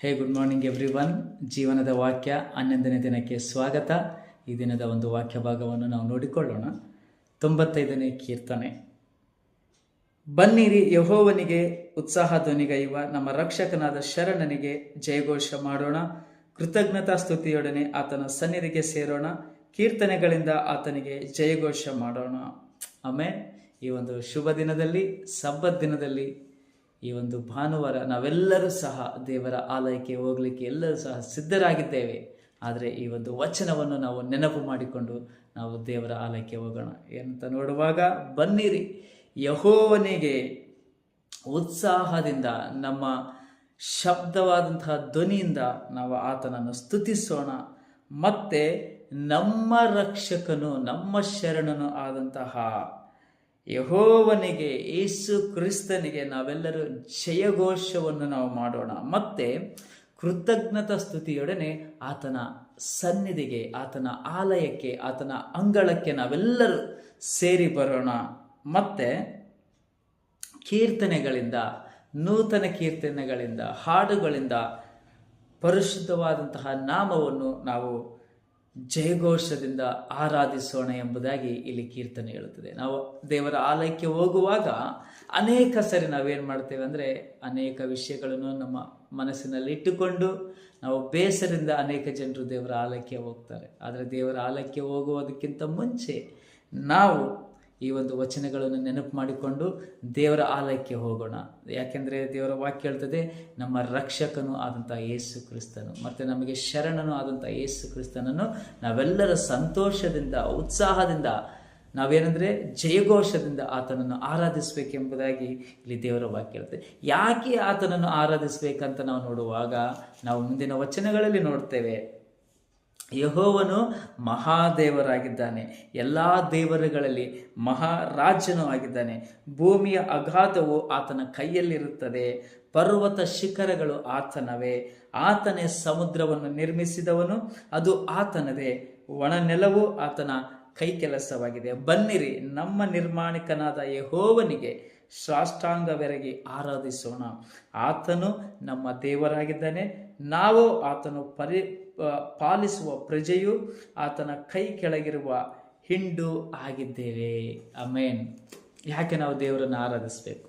Good morning every one. ಜೀವನದ ವಾಕ್ಯ 11ನೇ ದಿನಕ್ಕೆ ಸ್ವಾಗತ. ಈ ದಿನದ ಒಂದು ವಾಕ್ಯ ಭಾಗವನ್ನು ನಾವು ನೋಡಿಕೊಳ್ಳೋಣ. 95ನೇ ಕೀರ್ತನೆ. ಬನ್ನಿರಿ, ಯೆಹೋವನಿಗೆ ಉತ್ಸಾಹ ಧ್ವನಿಗೈಯುವ ನಮ್ಮ ರಕ್ಷಕನಾದ ಶರಣನಿಗೆ ಜಯಘೋಷ ಮಾಡೋಣ. ಕೃತಜ್ಞತಾ ಸ್ತುತಿಯೊಡನೆ ಆತನ ಸನ್ನಿಧಿಗೆ ಸೇರೋಣ. ಕೀರ್ತನೆಗಳಿಂದ ಆತನಿಗೆ ಜಯಘೋಷ ಮಾಡೋಣ. ಆಮೇಲೆ ಈ ಒಂದು ಶುಭ ದಿನದಲ್ಲಿ, ಸಬ್ಬತ್ ದಿನದಲ್ಲಿ, ಈ ಒಂದು ಭಾನುವಾರ ನಾವೆಲ್ಲರೂ ಸಹ ದೇವರ ಆಲಯಕ್ಕೆ ಹೋಗಲಿಕ್ಕೆ ಎಲ್ಲರೂ ಸಹ ಸಿದ್ಧರಾಗಿದ್ದೇವೆ. ಆದರೆ ಈ ಒಂದು ವಚನವನ್ನು ನಾವು ನೆನಪು ಮಾಡಿಕೊಂಡು ನಾವು ದೇವರ ಆಲಯಕ್ಕೆ ಹೋಗೋಣ. ಏನಂತ ನೋಡುವಾಗ, ಬನ್ನಿರಿ, ಯೆಹೋವನಿಗೆ ಉತ್ಸಾಹದಿಂದ ನಮ್ಮ ಶಬ್ದವಾದಂತಹ ಧ್ವನಿಯಿಂದ ನಾವು ಆತನನ್ನು ಸ್ತುತಿಸೋಣ. ಮತ್ತೆ ನಮ್ಮ ರಕ್ಷಕನು, ನಮ್ಮ ಶರಣನು ಆದಂತಹ ಯೆಹೋವನಿಗೆ, ಯೇಸು ಕ್ರಿಸ್ತನಿಗೆ ನಾವೆಲ್ಲರೂ ಜಯಘೋಷವನ್ನು ನಾವು ಮಾಡೋಣ. ಮತ್ತೆ ಕೃತಜ್ಞತಾ ಸ್ತುತಿಯೊಡನೆ ಆತನ ಸನ್ನಿಧಿಗೆ, ಆತನ ಆಲಯಕ್ಕೆ, ಆತನ ಅಂಗಳಕ್ಕೆ ನಾವೆಲ್ಲರೂ ಸೇರಿ ಬರೋಣ. ಮತ್ತೆ ಕೀರ್ತನೆಗಳಿಂದ, ನೂತನ ಕೀರ್ತನೆಗಳಿಂದ, ಹಾಡುಗಳಿಂದ ಪರಿಶುದ್ಧವಾದಂತಹ ನಾಮವನ್ನು ನಾವು ಜಯಘೋಷದಿಂದ ಆರಾಧಿಸೋಣ ಎಂಬುದಾಗಿ ಇಲ್ಲಿ ಕೀರ್ತನೆ ಹೇಳುತ್ತದೆ. ನಾವು ದೇವರ ಆಲಯಕ್ಕೆ ಹೋಗುವಾಗ ಅನೇಕ ಸರಿ ನಾವೇನು ಮಾಡ್ತೇವೆ ಅಂದರೆ, ಅನೇಕ ವಿಷಯಗಳನ್ನು ನಮ್ಮ ಮನಸ್ಸಿನಲ್ಲಿ ಇಟ್ಟುಕೊಂಡು ನಾವು ಬೇಸರದಿಂದ ಅನೇಕ ಜನರು ದೇವರ ಆಲಯಕ್ಕೆ ಹೋಗ್ತಾರೆ. ಆದರೆ ದೇವರ ಆಲಯಕ್ಕೆ ಹೋಗುವುದಕ್ಕಿಂತ ಮುಂಚೆ ನಾವು ಈ ಒಂದು ವಚನಗಳನ್ನು ನೆನಪು ಮಾಡಿಕೊಂಡು ದೇವರ ಆಲಯಕ್ಕೆ ಹೋಗೋಣ. ಯಾಕೆಂದರೆ ದೇವರ ವಾಕ್ಯ ಹೇಳ್ತದೆ, ನಮ್ಮ ರಕ್ಷಕನು ಆದಂಥ ಯೇಸು ಕ್ರಿಸ್ತನು ಮತ್ತು ನಮಗೆ ಶರಣನು ಆದಂಥ ಯೇಸು ಕ್ರಿಸ್ತನನ್ನು ನಾವೆಲ್ಲರ ಸಂತೋಷದಿಂದ, ಉತ್ಸಾಹದಿಂದ, ನಾವೇನೆಂದರೆ ಜಯಘೋಷದಿಂದ ಆತನನ್ನು ಆರಾಧಿಸಬೇಕೆಂಬುದಾಗಿ ಇಲ್ಲಿ ದೇವರ ವಾಕ್ಯ ಹೇಳ್ತದೆ. ಯಾಕೆ ಆತನನ್ನು ಆರಾಧಿಸಬೇಕಂತ ನಾವು ನೋಡುವಾಗ ನಾವು ಮುಂದಿನ ವಚನಗಳಲ್ಲಿ ನೋಡ್ತೇವೆ. ಯೆಹೋವನು ಮಹಾದೇವರಾಗಿದ್ದಾನೆ, ಎಲ್ಲ ದೇವರುಗಳಲ್ಲಿ ಮಹಾರಾಜನೂ ಆಗಿದ್ದಾನೆ. ಭೂಮಿಯ ಅಗಾಧವು ಆತನ ಕೈಯಲ್ಲಿರುತ್ತದೆ, ಪರ್ವತ ಶಿಖರಗಳು ಆತನವೇ. ಆತನೇ ಸಮುದ್ರವನ್ನು ನಿರ್ಮಿಸಿದವನು, ಅದು ಆತನದೇ. ಒಣ ನೆಲವು ಆತನ ಕೈ ಕೆಲಸವಾಗಿದೆ. ಬನ್ನಿರಿ, ನಮ್ಮ ನಿರ್ಮಾಣಿಕನಾದ ಯೆಹೋವನಿಗೆ ಸಾಷ್ಟಾಂಗವೆರಗಿ ಆರಾಧಿಸೋಣ. ಆತನು ನಮ್ಮ ದೇವರಾಗಿದ್ದಾನೆ, ನಾವು ಆತನು ಪಾಲಿಸುವ ಪ್ರಜೆಯು, ಆತನ ಕೈ ಕೆಳಗಿರುವ ಹಿಂಡು ಆಗಿದ್ದೇವೆ. ಆಮೇನ್. ಯಾಕೆ ನಾವು ದೇವರನ್ನು ಆರಾಧಿಸಬೇಕು?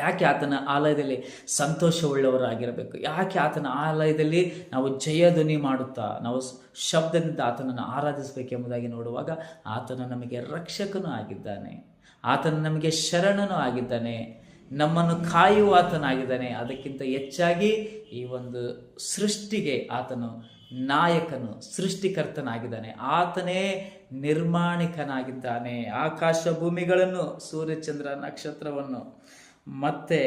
ಯಾಕೆ ಆತನ ಆಲಯದಲ್ಲಿ ಸಂತೋಷವುಳ್ಳವರಾಗಿರಬೇಕು? ಯಾಕೆ ಆತನ ಆಲಯದಲ್ಲಿ ನಾವು ಜಯಧ್ವನಿ ಮಾಡುತ್ತಾ ನಾವು ಶಬ್ದದಿಂದ ಆತನನ್ನು ಆರಾಧಿಸಬೇಕೆಂಬುದಾಗಿ ನೋಡುವಾಗ, ಆತನು ನಮಗೆ ರಕ್ಷಕನೂ ಆಗಿದ್ದಾನೆ, ಆತನು ನಮಗೆ ಶರಣನೂ ಆಗಿದ್ದಾನೆ, ನಮ್ಮನ್ನು ಕಾಯುವ ಆತನಾಗಿದ್ದಾನೆ. ಅದಕ್ಕಿಂತ ಹೆಚ್ಚಾಗಿ ಈ ಒಂದು ಸೃಷ್ಟಿಗೆ ಆತನು ನಾಯಕನು, ಸೃಷ್ಟಿಕರ್ತನಾಗಿದ್ದಾನೆ. ಆತನೇ ನಿರ್ಮಾಣಿಕನಾಗಿದ್ದಾನೆ. ಆಕಾಶ ಭೂಮಿಗಳನ್ನು, ಸೂರ್ಯಚಂದ್ರ ನಕ್ಷತ್ರವನ್ನು, ಮತ್ತೆ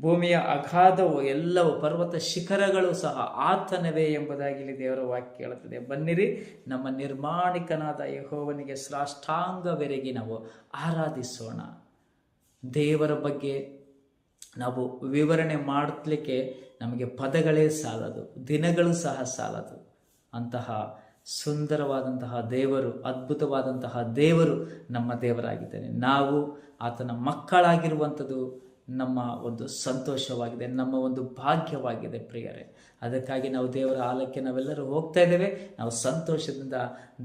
ಭೂಮಿಯ ಅಗಾಧವು ಎಲ್ಲವೂ, ಪರ್ವತ ಶಿಖರಗಳು ಸಹ ಆತನವೇ ಎಂಬುದಾಗಿ ಇಲ್ಲಿ ದೇವರ ವಾಕ್ಯ ಹೇಳುತ್ತದೆ. ಬನ್ನಿರಿ, ನಮ್ಮ ನಿರ್ಮಾಣಿಕನಾದ ಯೆಹೋವನಿಗೆ ಸಾಷ್ಟಾಂಗವೆರಗಿ ನಾವು ಆರಾಧಿಸೋಣ. ದೇವರ ಬಗ್ಗೆ ನಾವು ವಿವರಣೆ ಮಾಡಲಿಕ್ಕೆ ನಮಗೆ ಪದಗಳೇ ಸಾಲದು, ದಿನಗಳು ಸಹ ಸಾಲದು. ಅಂತಹ ಸುಂದರವಾದಂತಹ ದೇವರು, ಅದ್ಭುತವಾದಂತಹ ದೇವರು ನಮ್ಮ ದೇವರಾಗಿದ್ದಾನೆ. ನಾವು ಆತನ ಮಕ್ಕಳಾಗಿರುವಂಥದ್ದು ನಮ್ಮ ಒಂದು ಸಂತೋಷವಾಗಿದೆ, ನಮ್ಮ ಒಂದು ಭಾಗ್ಯವಾಗಿದೆ ಪ್ರಿಯರೇ. ಅದಕ್ಕಾಗಿ ನಾವು ದೇವರ ಆಲಯಕ್ಕೆ ನಾವೆಲ್ಲರೂ ಹೋಗ್ತಾ ಇದ್ದೇವೆ. ನಾವು ಸಂತೋಷದಿಂದ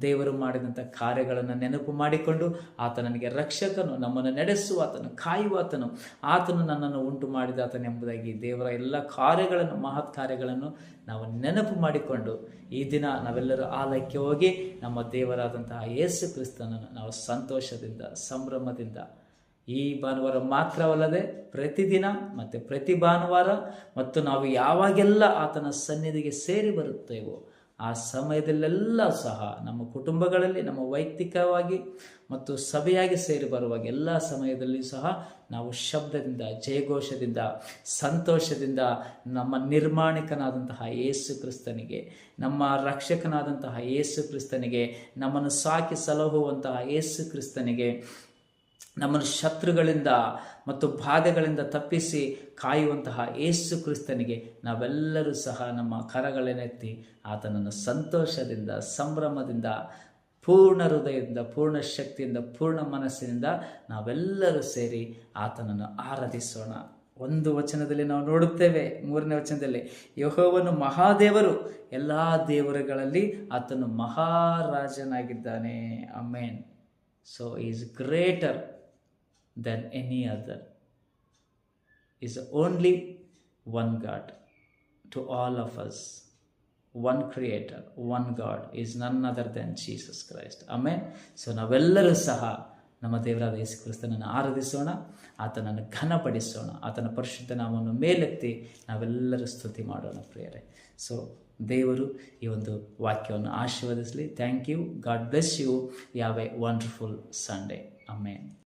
ದೇವರು ಮಾಡಿದಂಥ ಕಾರ್ಯಗಳನ್ನು ನೆನಪು ಮಾಡಿಕೊಂಡು, ಆತ ನನಗೆ ರಕ್ಷಕನು, ನಮ್ಮನ್ನು ನಡೆಸುವ ಆತನು, ಕಾಯುವ ಆತನು, ಆತನು ನನ್ನನ್ನು ಉಂಟು ಮಾಡಿದ ಆತನೆಂಬುದಾಗಿ ದೇವರ ಎಲ್ಲ ಕಾರ್ಯಗಳನ್ನು, ಮಹತ್ ಕಾರ್ಯಗಳನ್ನು ನಾವು ನೆನಪು ಮಾಡಿಕೊಂಡು ಈ ದಿನ ನಾವೆಲ್ಲರೂ ಆಲಯಕ್ಕೆ ಹೋಗಿ ನಮ್ಮ ದೇವರಾದಂತಹ ಯೇಸು ಕ್ರಿಸ್ತನನ್ನು ನಾವು ಸಂತೋಷದಿಂದ, ಸಂಭ್ರಮದಿಂದ ಈ ಭಾನುವಾರ ಮಾತ್ರವಲ್ಲದೆ ಪ್ರತಿದಿನ ಮತ್ತು ಪ್ರತಿ ಭಾನುವಾರ ಮತ್ತು ನಾವು ಯಾವಾಗೆಲ್ಲ ಆತನ ಸನ್ನಿಧಿಗೆ ಸೇರಿ ಬರುತ್ತೇವೋ ಆ ಸಮಯದಲ್ಲೆಲ್ಲ ಸಹ ನಮ್ಮ ಕುಟುಂಬಗಳಲ್ಲಿ, ನಮ್ಮ ವೈಯಕ್ತಿಕವಾಗಿ ಮತ್ತು ಸಭೆಯಾಗಿ ಸೇರಿ ಬರುವಾಗ ಎಲ್ಲ ಸಮಯದಲ್ಲಿ ಸಹ ನಾವು ಶಬ್ದದಿಂದ, ಜಯಘೋಷದಿಂದ, ಸಂತೋಷದಿಂದ ನಮ್ಮ ನಿರ್ಮಾಣಿಕನಾದಂತಹ ಯೇಸು ಕ್ರಿಸ್ತನಿಗೆ, ನಮ್ಮ ರಕ್ಷಕನಾದಂತಹ ಯೇಸು ಕ್ರಿಸ್ತನಿಗೆ, ನಮ್ಮನ್ನು ಸಾಕಿ ಸಲಹುವಂತಹ ಯೇಸು ಕ್ರಿಸ್ತನಿಗೆ, ನಮ್ಮನ್ನು ಶತ್ರುಗಳಿಂದ ಮತ್ತು ಬಾಧೆಗಳಿಂದ ತಪ್ಪಿಸಿ ಕಾಯುವಂತಹ ಯೇಸು ಕ್ರಿಸ್ತನಿಗೆ ನಾವೆಲ್ಲರೂ ಸಹ ನಮ್ಮ ಕರಗಳನ್ನೆತ್ತಿ ಆತನನ್ನು ಸಂತೋಷದಿಂದ, ಸಂಭ್ರಮದಿಂದ, ಪೂರ್ಣ ಹೃದಯದಿಂದ, ಪೂರ್ಣ ಶಕ್ತಿಯಿಂದ, ಪೂರ್ಣ ಮನಸ್ಸಿನಿಂದ ನಾವೆಲ್ಲರೂ ಸೇರಿ ಆತನನ್ನು ಆರಾಧಿಸೋಣ. ಒಂದು ವಚನದಲ್ಲಿ ನಾವು ನೋಡುತ್ತೇವೆ, 3ನೇ ವಚನದಲ್ಲಿ, ಯೆಹೋವನು ಮಹಾದೇವರು, ಎಲ್ಲ ದೇವರುಗಳಲ್ಲಿ ಆತನು ಮಹಾರಾಜನಾಗಿದ್ದಾನೆ. Amen. So is greater than any other. Is only one God to all of us. One creator, one God is none other than Jesus Christ. Amen. So ನಾವೆಲ್ಲರೂ ಸಹ ನಮ್ಮ ದೇವರಾದ ಯೇಸು ಕ್ರಿಸ್ತನನ್ನು ಆರಾಧಿಸೋಣ, ಆತನನ್ನು ಘನಪಡಿಸೋಣ, ಆತನ ಪರಿಶುದ್ಧ ನಾಮವನ್ನು ಮೇಲೆತ್ತಿ ನಾವೆಲ್ಲರೂ ಸ್ತುತಿ ಮಾಡೋಣ ಪ್ರಿಯರೇ. ಸೊ ದೇವರು ಈ ಒಂದು ವಾಕ್ಯವನ್ನು ಆಶೀರ್ವದಿಸಲಿ. Thank you. God bless you. Have a wonderful Sunday. Amen.